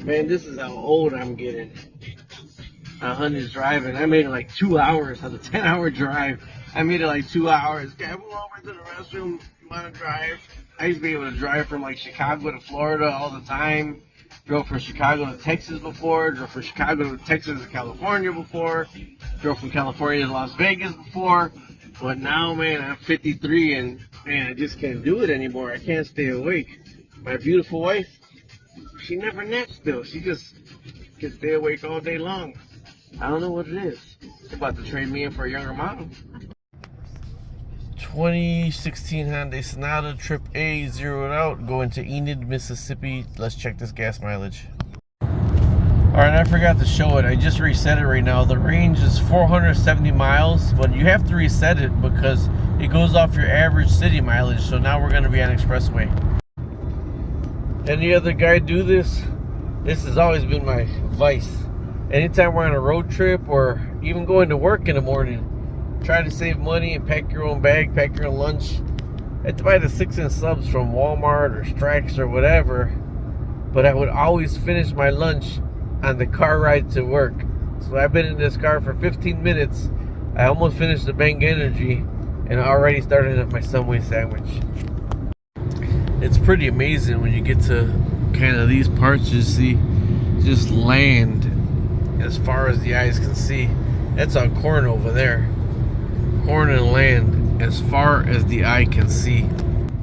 Man, this is how old I'm getting. Hyundai's driving. I made it like 2 hours on a 10-hour drive. I made it like 2 hours. Guy, move over to the restroom. You want to drive? I used to be able to drive from like Chicago to Florida all the time. Drove from Chicago to Texas before. Drove from Chicago to Texas to California before. Drove from California to Las Vegas before. But now, man, I'm 53 and man, I just can't do it anymore. I can't stay awake. My beautiful wife, she never naps still. She just can stay awake all day long. I don't know what it is. They're about to trade me in for a younger model. 2016 Hyundai Sonata, trip A, zeroed out, going to Enid, Mississippi. Let's check this gas mileage. Alright, I forgot to show it. I just reset it right now. The range is 470 miles, but you have to reset it because it goes off your average city mileage. So now we're going to be on expressway. Any other guy do this? This has always been my vice. Anytime we're on a road trip or even going to work in the morning, try to save money and pack your own bag, pack your own lunch. I had to buy the 6-inch subs from Walmart or Strax or whatever, but I would always finish my lunch on the car ride to work. So I've been in this car for 15 minutes. I almost finished the Bang Energy and already started up my Subway sandwich. It's pretty amazing when you get to kind of these parts. You see just land as far as the eyes can see. That's on corn over there. Corn and land as far as the eye can see.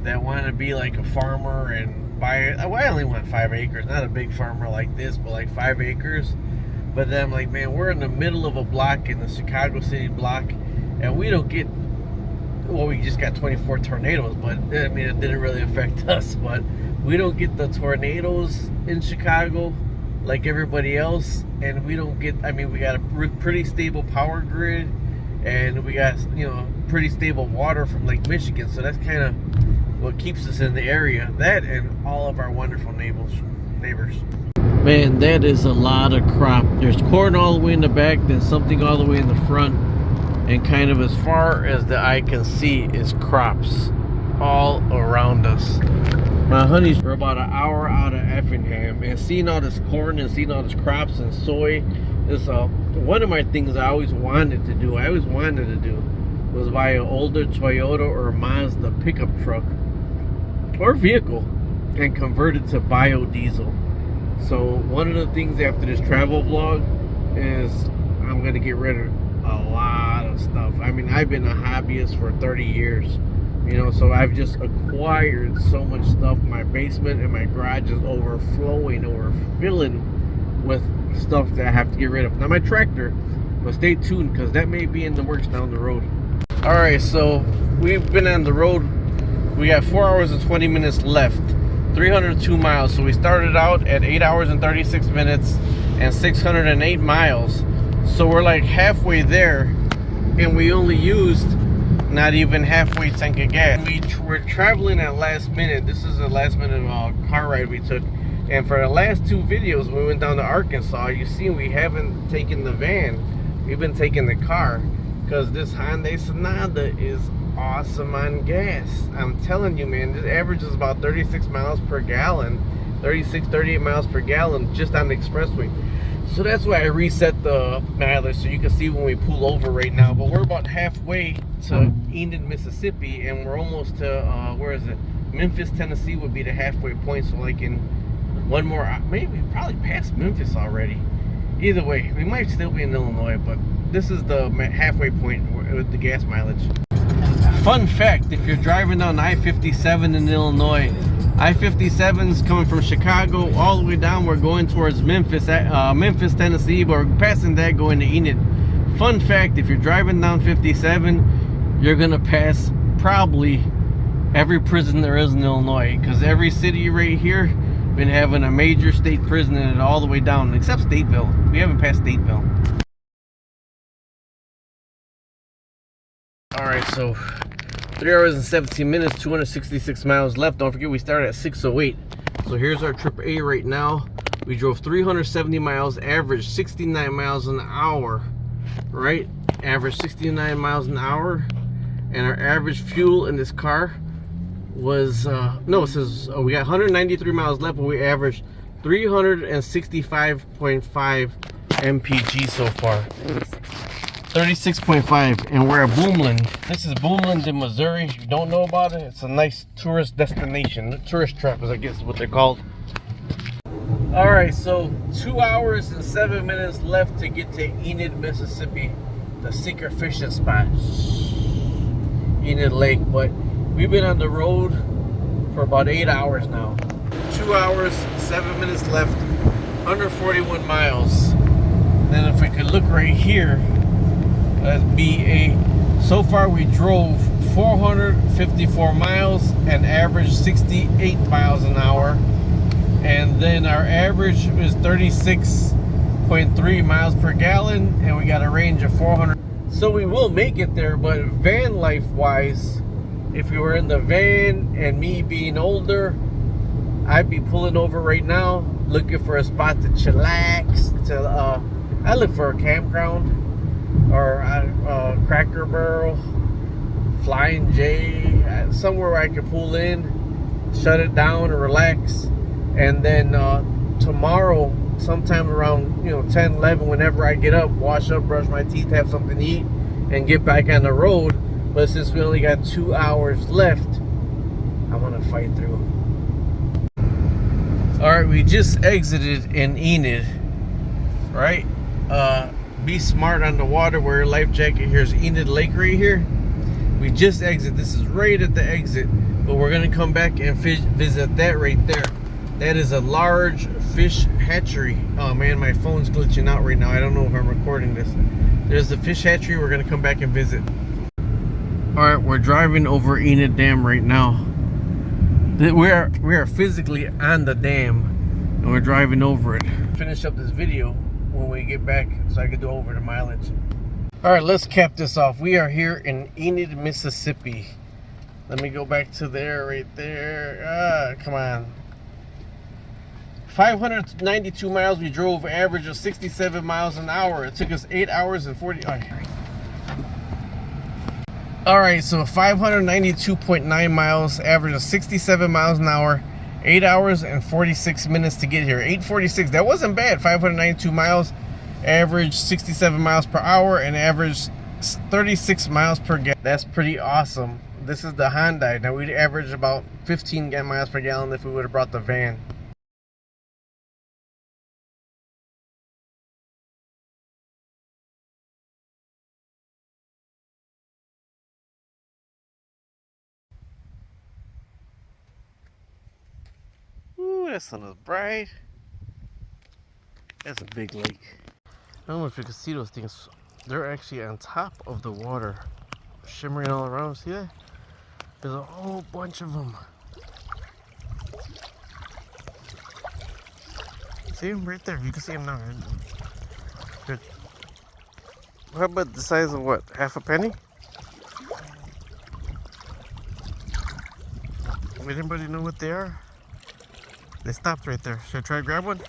That wanted to be like a farmer and buy, well, I only want 5 acres, not a big farmer like this, but like 5 acres. But then I'm like, man, we're in the middle of a block, in the Chicago City block, and we don't get, well, we just got 24 tornadoes, but I mean, it didn't really affect us, but we don't get the tornadoes in Chicago like everybody else, and we don't get, I mean, we got a pretty stable power grid, and we got, you know, pretty stable water from Lake Michigan, so that's kind of what keeps us in the area. That and all of our wonderful neighbors. Man, that is a lot of crop. There's corn all the way in the back, then something all the way in the front, and kind of as far as the eye can see is crops all around us. My honeys were about an hour out of Effingham, and seeing all this corn and seeing all this crops and soy is one of my things I always wanted to do. Was buy an older Toyota or Mazda pickup truck or vehicle and convert it to biodiesel. So one of the things after this travel vlog is I'm gonna get rid of a lot of stuff. I mean, I've been a hobbyist for 30 years. You know, so I've just acquired so much stuff. My basement and my garage is overfilling with stuff that I have to get rid of. Now my tractor, but stay tuned because that may be in the works down the road. Alright, so we've been on the road. We got 4 hours and 20 minutes left. 302 miles. So we started out at 8 hours and 36 minutes and 608 miles. So we're like halfway there, and we only used not even halfway tank of gas. We're traveling at last minute. This is a last minute car ride we took, and for the last 2 videos we went down to Arkansas. You see, we haven't taken the van, we've been taking the car, because this Hyundai Sonata is awesome on gas. I'm telling you, man, this averages about 36 miles per gallon, 38 miles per gallon just on the expressway. So that's why I reset the mileage so you can see when we pull over right now. But we're about halfway to Enid, Mississippi, and we're almost to where is it? Memphis, Tennessee would be the halfway point. So like in one more, maybe probably past Memphis already. Either way, we might still be in Illinois, but this is the halfway point with the gas mileage. Fun fact: if you're driving down I-57 in Illinois, I-57's coming from Chicago all the way down. We're going towards Memphis, Tennessee, but we're passing that going to Enid. Fun fact: if you're driving down 57, you're gonna pass probably every prison there is in Illinois, because every city right here been having a major state prison in it all the way down, except Stateville. We haven't passed Stateville. All right, so 3 hours and 17 minutes, 266 miles left. Don't forget we started at 608. So here's our trip A right now. We drove 370 miles, average 69 miles an hour, right? Average 69 miles an hour. And our average fuel in this car was, no, it says, we got 193 miles left, but we averaged 365.5 MPG so far. 36.5, and we're at Boomland. This is Boomland in Missouri. If you don't know about it, it's a nice tourist destination. Tourist trap is, I guess, what they're called. Alright, so 2 hours and 7 minutes left to get to Enid, Mississippi, the secret fishing spot, Enid Lake. But we've been on the road for about 8 hours now. 2 hours, 7 minutes left, 141 miles. Then if we could look right here, that'd be so far we drove 454 miles and averaged 68 miles an hour. And then our average was 36.3 miles per gallon, and we got a range of 400. So we will make it there, but van life wise, if we were in the van and me being older, I'd be pulling over right now, looking for a spot to chillax. I look for a campground or a Cracker Barrel, Flying J, somewhere where I could pull in, shut it down and relax. And then tomorrow, sometime around 10, 11, whenever I get up, wash up, brush my teeth, have something to eat, and get back on the road. But since we only got 2 hours left, I want to fight through. Alright, we just exited in Enid, right? Be smart on the water, wear your life jacket. Here's Enid Lake right here. We just exit. This is right at the exit, but we're going to come back and visit that right there. That is a large fish hatchery. Oh man, my phone's glitching out right now. I don't know if I'm recording this. There's the fish hatchery we're gonna come back and visit. Alright, we're driving over Enid Dam right now. We are physically on the dam and we're driving over it. Finish up this video when we get back so I can do over the mileage. Alright, let's cap this off. We are here in Enid, Mississippi. Let me go back to there, right there. Come on. 592 miles we drove, average of 67 miles an hour. It took us 8 hours and 40. Alright, so 592.9 miles, average of 67 miles an hour, 8 hours and 46 minutes to get here. 8:46, that wasn't bad. 592 miles, average 67 miles per hour, and average 36 miles per gallon. That's pretty awesome. This is the Hyundai. Now we'd average about 15 miles per gallon if we would have brought the van. Ooh, that sun is bright. That's a big lake. I don't know if you can see those things. They're actually on top of the water, shimmering all around. See that? There's a whole bunch of them. See them right there? You can see them now. Good. How about the size of what? Half a penny? Anybody know what they are? They stopped right there. Should I try to grab one?